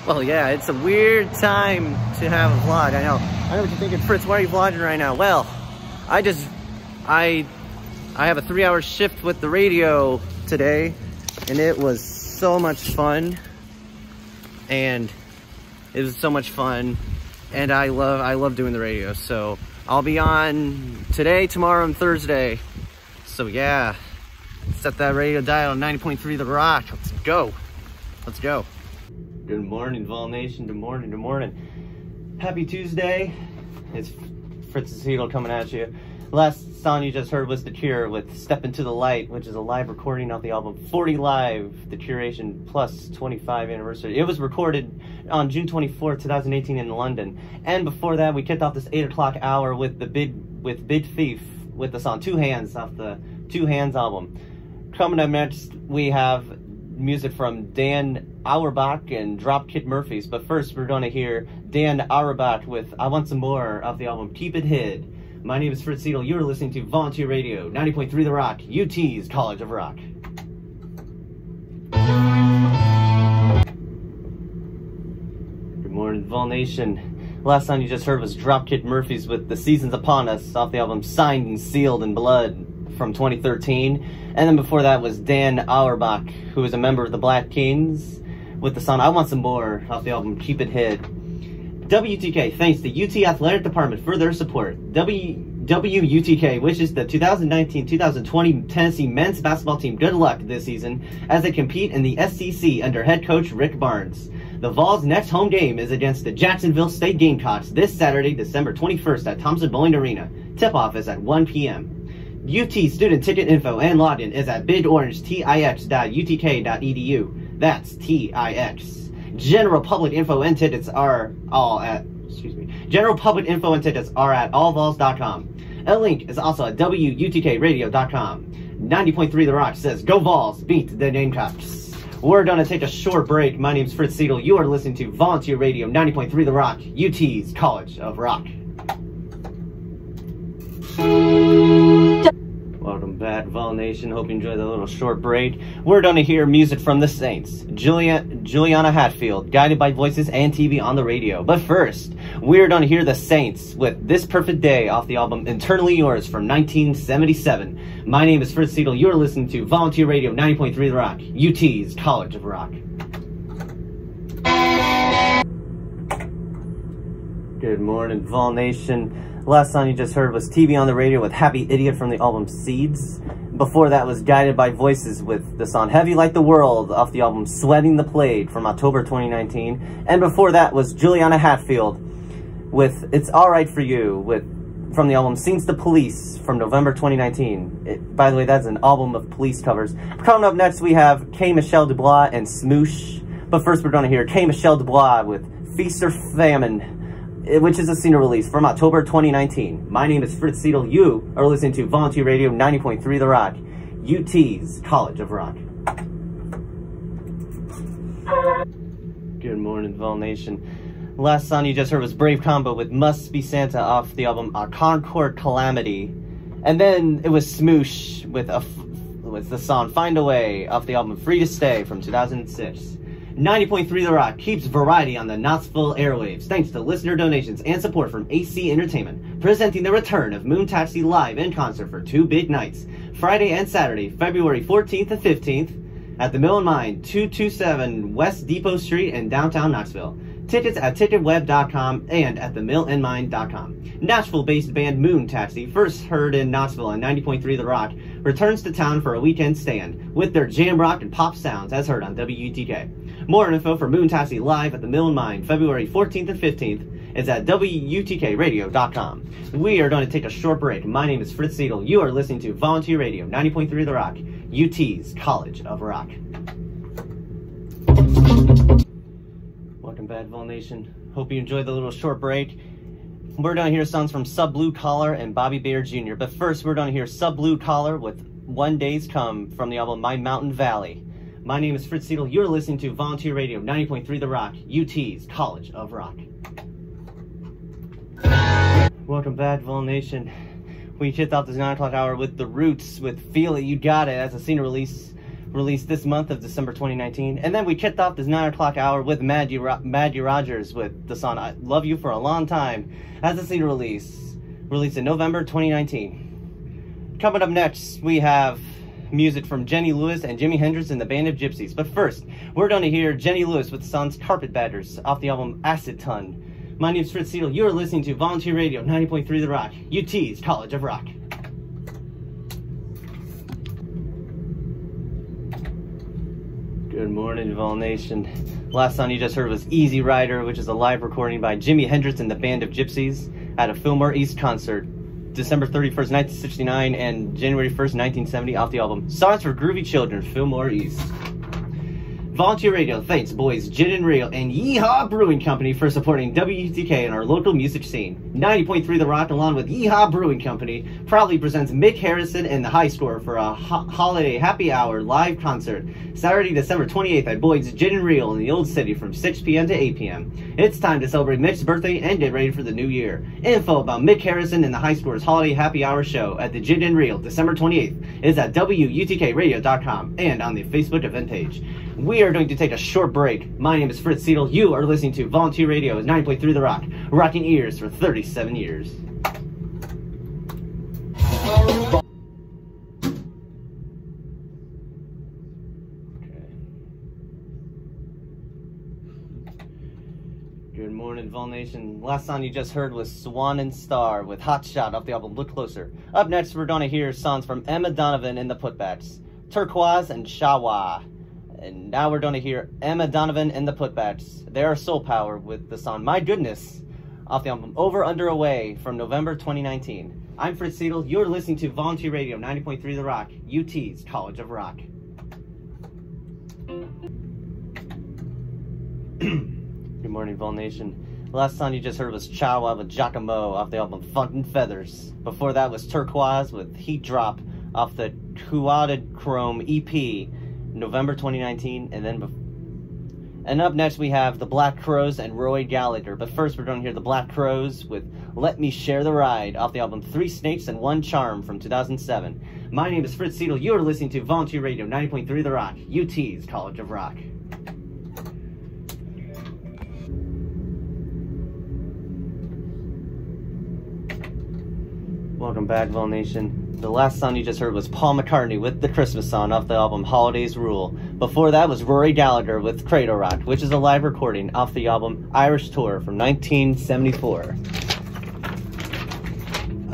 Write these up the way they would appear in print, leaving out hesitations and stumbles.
Well, yeah, it's a weird time to have a vlog. I know what you're thinking, Fritz, why are you vlogging right now? Well, I have a 3-hour shift with the radio today, and it was so much fun. And I love doing the radio. So I'll be on today, tomorrow, and Thursday. So yeah, set that radio dial on 90.3 The Rock. Let's go. Let's go. Good morning, Vol Nation. Good morning, good morning. Happy Tuesday. It's Fritz's Heedle coming at you. Last song you just heard was The Cure with Step Into the Light, which is a live recording of the album 40 Live, the Curation Plus 25 anniversary. It was recorded on June 24, 2018 in London. And before that, we kicked off this 8 o'clock hour with Big Thief with the song Two Hands off the Two Hands album. Coming up next, we have music from Dan Auerbach and Dropkick Murphys. But first, we're going to hear Dan Auerbach with I Want Some More off the album Keep It Hid. My name is Fritz Seidel. You're listening to Volunteer Radio, 90.3 The Rock, UT's College of Rock. Good morning, Vol Nation. Last song you just heard was Dropkick Murphys with The Seasons Upon Us off the album Signed and Sealed in Blood from 2013. And then before that was Dan Auerbach, who is a member of the Black Kings, with the song I Want Some More off the album Keep It Hid. WUTK thanks the UT Athletic Department for their support. WUTK wishes the 2019-2020 Tennessee men's basketball team good luck this season as they compete in the SEC under head coach Rick Barnes. The Vols' next home game is against the Jacksonville State Gamecocks this Saturday, December 21st at Thompson-Boling Arena. Tip-off is at 1 p.m. UT student ticket info and login is at bigorangetix.utk.edu. That's TIX. General public info and tickets are at allvols.com. A link is also at wutkradio.com. 90.3 The Rock says, Go Vols, beat the Gamecocks. We're going to take a short break. My name's Fritz Seidel. You are listening to Volunteer Radio, 90.3 The Rock, UT's College of Rock. Welcome back, Vol Nation. Hope you enjoyed the little short break. We're going to hear music from the Saints. Juliana Hatfield, Guided by Voices and TV on the Radio. But first, we're going to hear the Saints with This Perfect Day off the album Internally Yours from 1977. My name is Fritz Seidel. You're listening to Volunteer Radio 90.3 The Rock, UT's College of Rock. Good morning, Vol Nation. Last song you just heard was TV on the Radio with Happy Idiot from the album Seeds. Before that was Guided by Voices with the song Heavy Like the World off the album Sweating the Plague from October 2019. And before that was Juliana Hatfield with It's Alright For You from the album Sings the Police from November 2019. By the way, that's an album of Police covers. Coming up next, we have K. Michelle Dubois and Smoosh. But first, we're going to hear K. Michelle Dubois with Feast or Famine, which is a single release from October 2019. My name is Fritz Seidel. You are listening to Volunteer Radio 90.3 The Rock, UT's College of Rock. Good morning, Vol Nation. Last song you just heard was Brave Combo with Must Be Santa off the album Concord Calamity. And then it was Smoosh with the song Find a Way off the album Free to Stay from 2006. 90.3 The Rock keeps variety on the Knoxville airwaves thanks to listener donations and support from AC Entertainment, presenting the return of Moon Taxi live in concert for 2 big nights, Friday and Saturday, February 14th and 15th, at the Mill and Mine, 227 West Depot Street in downtown Knoxville. Tickets at ticketweb.com and at themillandmine.com. Nashville-based band Moon Taxi, first heard in Knoxville on 90.3 The Rock, returns to town for a weekend stand with their jam rock and pop sounds as heard on WUTK. More info for Moon Taxi live at the Mill and Mine, February 14th and 15th, is at WUTKradio.com. We are going to take a short break. My name is Fritz Seidel. You are listening to Volunteer Radio, 90.3 The Rock, UT's College of Rock. Welcome back, Vol Nation. Hope you enjoyed the little short break. We're going to hear songs from Sub Blue Collar and Bobby Bear Jr. But first, we're going to hear Sub Blue Collar with One Day's Come from the album My Mountain Valley. My name is Fritz Seidel. You're listening to Volunteer Radio 90.3 The Rock, UT's College of Rock. Welcome back, Vol Nation. We kicked off this 9 o'clock hour with The Roots with Feel It, You Got It as a single release released this month of December 2019. And then we kicked off this 9 o'clock hour with Maddie Rogers with the song I Love You for a Long Time as a single release, released in November 2019. Coming up next, we have music from Jenny Lewis and Jimi Hendrix and the Band of Gypsies. But first, we're going to hear Jenny Lewis with the songs Carpetbaggers off the album Acid Ton. My name is Fritz Seidel. You're listening to Volunteer Radio 90.3 The Rock, UT's College of Rock. Good morning, Vol Nation. Last song you just heard was Easy Rider, which is a live recording by Jimi Hendrix and the Band of Gypsies at a Fillmore East concert, December 31st, 1969 and January 1st, 1970, off the album Songs for Groovy Children, Fillmore East. Volunteer Radio thanks Boys Gin and Reel and Yeehaw Brewing Company for supporting WUTK and our local music scene. 90.3 The Rock, along with Yeehaw Brewing Company, proudly presents Mick Harrison and the High Score for a holiday happy hour live concert, Saturday, December 28th at Boyd's Gin and Reel in the Old City from 6 p.m. to 8 p.m. It's time to celebrate Mick's birthday and get ready for the new year. Info about Mick Harrison and the High Score's holiday happy hour show at the Gin and Reel, December 28th, is at WUTKRadio.com and on the Facebook event page. We are going to take a short break. My name is Fritz Seidel. You are listening to Volunteer Radio 9.3 The Rock, rocking ears for 37 years. Good morning, Vol Nation. Last song you just heard was Swan and Star with Hot Shot off the album Look Closer. Up next, we're going to hear songs from Emma Donovan and the Putbacks, Turquoise and Shawa. And now we're going to hear Emma Donovan and the Putbacks. They are Soul Power with the song My Goodness off the album Over, Under, Away from November 2019. I'm Fritz Seidel. You're listening to Volunteer Radio 90.3 The Rock, UT's College of Rock. Good morning, Vol Nation. The last song you just heard was Chawa with Giacomo off the album Funk and Feathers. Before that was Turquoise with Heat Drop off the Quadded Chrome EP, November 2019, and up next we have the Black Crowes and Roy Gallagher. But first we're going to hear the Black Crowes with Let Me Share the Ride off the album Three Snakes and One Charm from 2007. My name is Fritz Seidel. You are listening to Volunteer Radio 90.3 The Rock, UT's College of Rock. Welcome back, Vol Nation. The last song you just heard was Paul McCartney with the Christmas song off the album Holidays Rule. Before that was Rory Gallagher with Cradle Rock, which is a live recording off the album Irish Tour from 1974.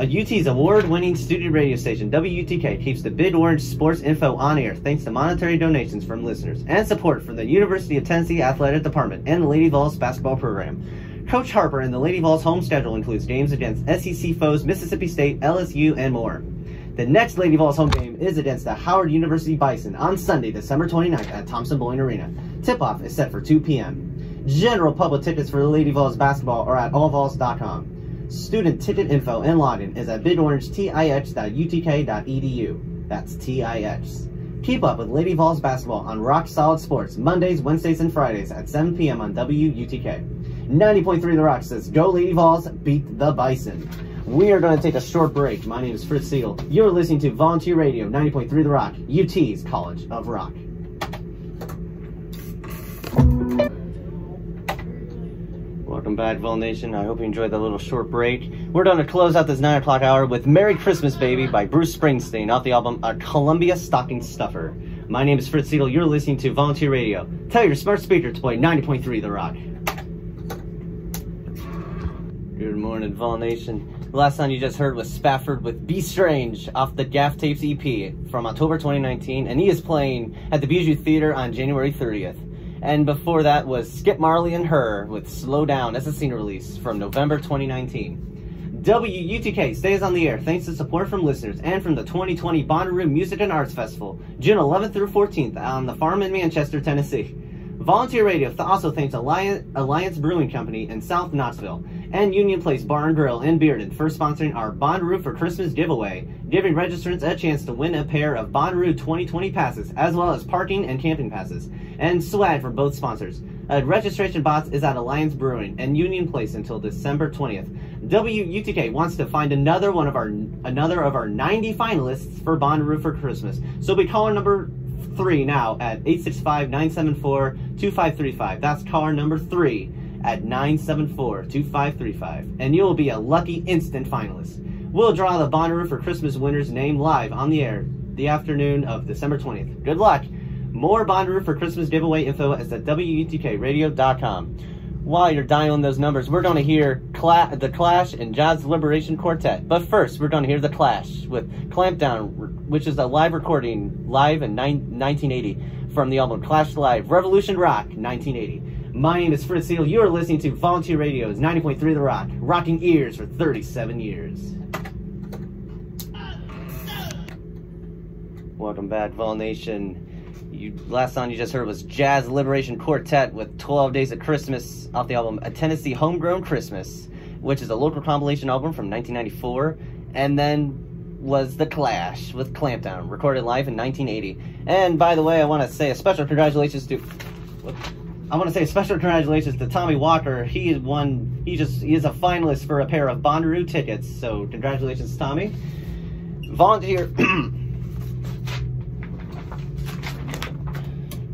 UT's award-winning student radio station, WUTK, keeps the Big Orange sports info on air thanks to monetary donations from listeners and support from the University of Tennessee Athletic Department and the Lady Vols basketball program. Coach Harper and the Lady Vols home schedule includes games against SEC foes Mississippi State, LSU, and more. The next Lady Vols home game is against the Howard University Bison on Sunday, December 29th at Thompson-Boling Arena. Tip-off is set for 2 p.m. General public tickets for the Lady Vols basketball are at allvols.com. Student ticket info and login is at bigorangetix.utk.edu. That's TIX. Keep up with Lady Vols basketball on Rock Solid Sports, Mondays, Wednesdays, and Fridays at 7 p.m. on WUTK. 90.3 The Rock says, Go Lady Vols, beat the Bison. We are going to take a short break. My name is Fritz Seidel. You're listening to Volunteer Radio 90.3 The Rock, UT's College of Rock. Welcome back, Vol Nation. I hope you enjoyed that little short break. We're going to close out this 9 o'clock hour with Merry Christmas Baby by Bruce Springsteen off the album A Columbia Stocking Stuffer. My name is Fritz Seidel. You're listening to Volunteer Radio. Tell your smart speaker to play 90.3 The Rock. Good morning, Vol Nation. The last song you just heard was Spafford with Be Strange off the Gaff Tapes EP from October 2019, and he is playing at the Bijou Theater on January 30th. And before that was Skip Marley and Her with Slow Down as a single release from November 2019. WUTK stays on the air thanks to support from listeners and from the 2020 Bonnaroo Music and Arts Festival, June 11th through 14th on the farm in Manchester, Tennessee. Volunteer Radio also thanks Alliance Brewing Company in South Knoxville and Union Place Bar and Grill in Bearden for sponsoring our Bonnaroo for Christmas giveaway, giving registrants a chance to win a pair of Bonnaroo 2020 passes, as well as parking and camping passes, and swag from both sponsors. A registration box is at Alliance Brewing and Union Place until December 20th. WUTK wants to find another of our 90 finalists for Bonnaroo for Christmas, so be caller number 3 now at 865-974-2535. That's caller number 3 at 974-2535. And you'll be a lucky instant finalist. We'll draw the Bonnaroo for Christmas winner's name live on the air the afternoon of December 20th. Good luck. More Bonnaroo for Christmas giveaway info is at WUTKradio.com. While you're dialing those numbers, we're going to hear The Clash and Jazz Liberation Quartet. But first, we're going to hear The Clash with Clampdown, which is a live recording live in 1980 from the album Clash Live, Revolution Rock, 1980. My name is Fritz Seal. You are listening to Volunteer Radio's 90.3 The Rock, rocking ears for 37 years. Welcome back, Vol Nation. Last song you just heard was Jazz Liberation Quartet with 12 Days of Christmas off the album A Tennessee Homegrown Christmas, which is a local compilation album from 1994. And then was The Clash with Clampdown, recorded live in 1980. And by the way, I want to say a special congratulations to Tommy Walker. He is a finalist for a pair of Bonnaroo tickets. So congratulations, Tommy. Volunteer.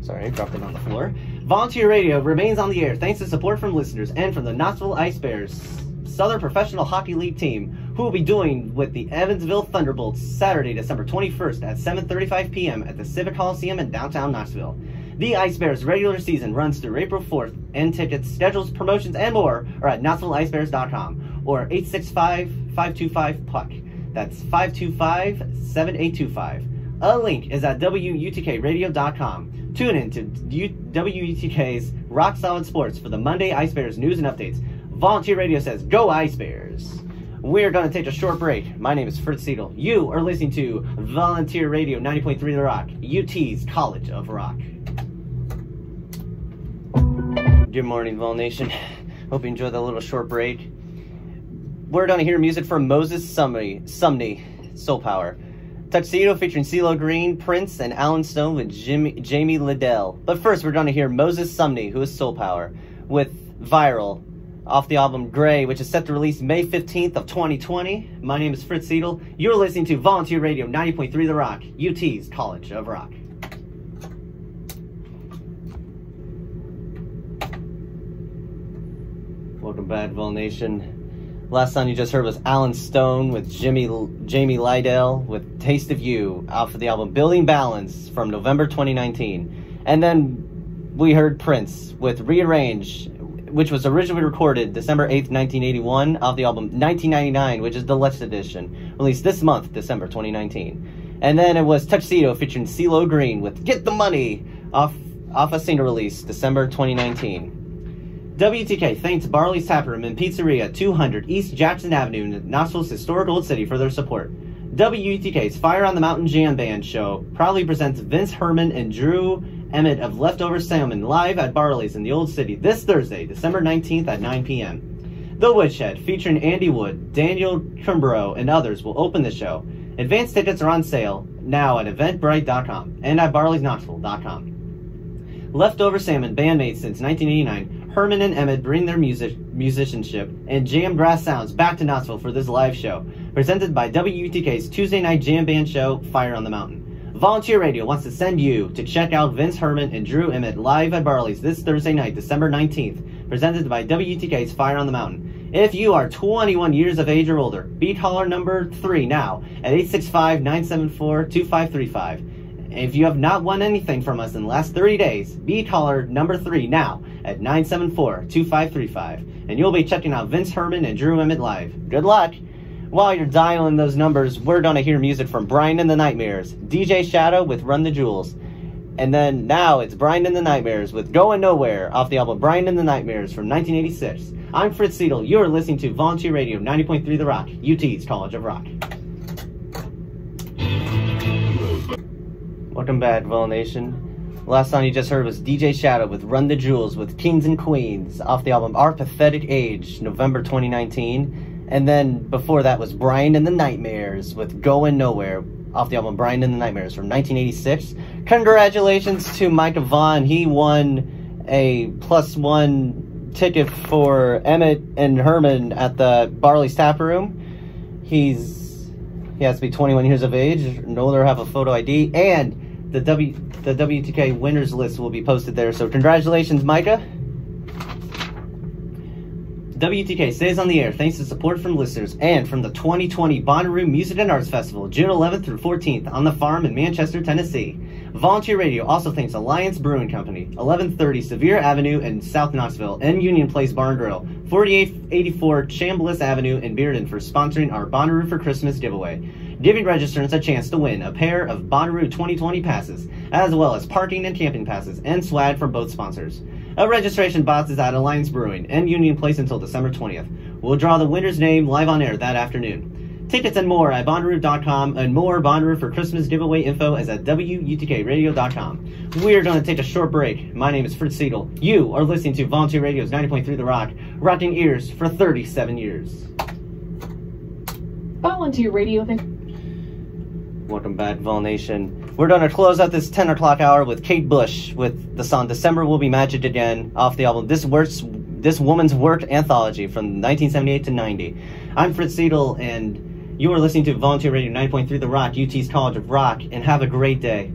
Sorry, I dropped it on the floor. Volunteer Radio remains on the air thanks to support from listeners and from the Knoxville Ice Bears, Southern Professional Hockey League team, who will be doing with the Evansville Thunderbolts Saturday, December 21st at 7:35 p.m. at the Civic Coliseum in downtown Knoxville. The Ice Bears regular season runs through April 4th, and tickets, schedules, promotions, and more are at KnoxvilleIceBears.com or 865-525-PUCK. That's 525-7825. A link is at WUTKradio.com. Tune in to WUTK's Rock Solid Sports for the Monday Ice Bears news and updates. Volunteer Radio says, go Ice Bears! We're going to take a short break. My name is Fritz Seidel. You are listening to Volunteer Radio 90.3 The Rock, UT's College of Rock. Good morning, Vol Nation. Hope you enjoyed that little short break. We're going to hear music from Moses Sumney, Soul Power. Tuxedo featuring CeeLo Green, Prince, and Alan Stone with Jamie Liddell. But first, we're going to hear Moses Sumney, who is Soul Power, with Viral, off the album Gray, which is set to release May 15th of 2020. My name is Fritz Seidel. You're listening to Volunteer Radio 90.3 The Rock, UT's College of Rock. Welcome back, Vol Nation. Last song you just heard was Alan Stone with Jamie Liddell with Taste of You off of the album Building Balance from November 2019. And then we heard Prince with Rearrange, which was originally recorded December 8th, 1981 off the album 1999, which is Deluxe Edition, released this month, December 2019. And then it was Tuxedo featuring CeeLo Green with Get the Money off a single release, December 2019. WTK thanks Barley's Taproom and Pizzeria, 200 East Jackson Avenue in Knoxville's historic Old City for their support. WTK's Fire on the Mountain Jam Band show proudly presents Vince Herman and Drew Emmett of Leftover Salmon live at Barley's in the Old City this Thursday, December 19th at 9 p.m. The Woodshed, featuring Andy Wood, Daniel Kimbrough, and others, will open the show. Advance tickets are on sale now at eventbrite.com and at barleysknoxville.com. Leftover Salmon, bandmates since 1989, Herman and Emmett bring their musicianship and jam brass sounds back to Knoxville for this live show, presented by WUTK's Tuesday night jam band show, Fire on the Mountain. Volunteer Radio wants to send you to check out Vince Herman and Drew Emmett live at Barley's this Thursday night, December 19th, presented by WUTK's Fire on the Mountain. If you are 21 years of age or older, be caller number 3 now at 865-974-2535. If you have not won anything from us in the last 30 days, be caller number 3 now at 974-2535. And you'll be checking out Vince Herman and Drew Emmett live. Good luck! While you're dialing those numbers, we're going to hear music from Brian and the Nightmares, DJ Shadow with Run the Jewels. And then now it's Brian and the Nightmares with Going Nowhere off the album Brian and the Nightmares from 1986. I'm Fritz Seidel. You're listening to Volunteer Radio 90.3 The Rock, UT's College of Rock. Welcome back, Vol Nation. Last song you just heard was DJ Shadow with Run the Jewels with Kings and Queens off the album Our Pathetic Age, November 2019. And then before that was Brian and the Nightmares with Going Nowhere off the album Brian and the Nightmares from 1986. Congratulations to Micah Vaughn. He won a +1 ticket for Emmett and Herman at the Barley's Tap Room. He has to be 21 years of age, and older, have a photo ID, and the The WUTK winners list will be posted there, so congratulations, Micah. WUTK stays on the air thanks to support from listeners and from the 2020 Bonnaroo Music and Arts Festival, June 11th through 14th on the farm in Manchester, Tennessee. Volunteer Radio also thanks Alliance Brewing Company, 1130 Sevier Avenue in South Knoxville, and Union Place Bar and Grill, 4884 Chambliss Avenue in Bearden for sponsoring our Bonnaroo for Christmas giveaway, giving registrants a chance to win a pair of Bonnaroo 2020 passes, as well as parking and camping passes and swag from both sponsors. A registration box is at Alliance Brewing and Union Place until December 20th. We'll draw the winner's name live on air that afternoon. Tickets and more at Bonnaroo.com, and more Bonnaroo for Christmas giveaway info is at WUTKRadio.com. We're going to take a short break. My name is Fritz Siegel. You are listening to Volunteer Radio's 90.3 The Rock, rocking ears for 37 years. Volunteer Radio. Welcome back, Vol Nation. We're going to close out this 10 o'clock hour with Kate Bush with the song December Will Be Magic Again off the album This Woman's Work Anthology from 1978 to 90. I'm Fritz Siegel, and you are listening to Volunteer Radio 9.3 The Rock, UT's College of Rock, and have a great day.